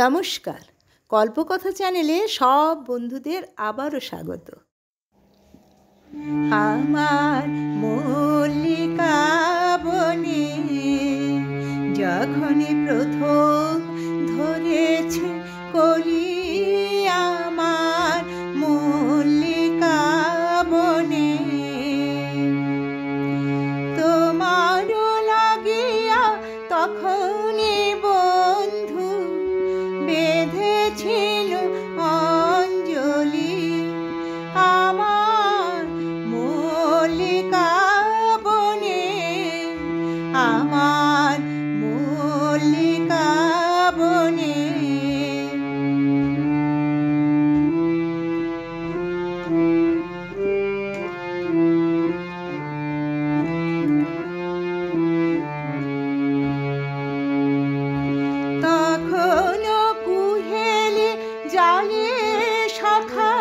নমস্কার, কল্পকথা চ্যানেলে সব বন্ধুদের আবারও স্বাগত। আমার মল্লিকা বনে যখনই প্রথম ধরেছে কলি, আমার মল্লিকা বনে তোমারও লাগিয়া তখনই বন্ধু বেঁধেছিল অঞ্জলি। আমার মল্লিকা বনে, আমার মল্লিকা বনে তখনও কুহেলি জালে শাখা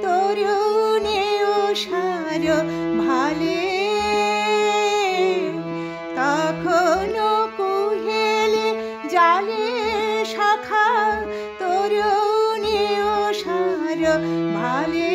তরুণী উষার ভালে, তখনও কুহেলি জালে শাখা তরুণী উষার ভালে।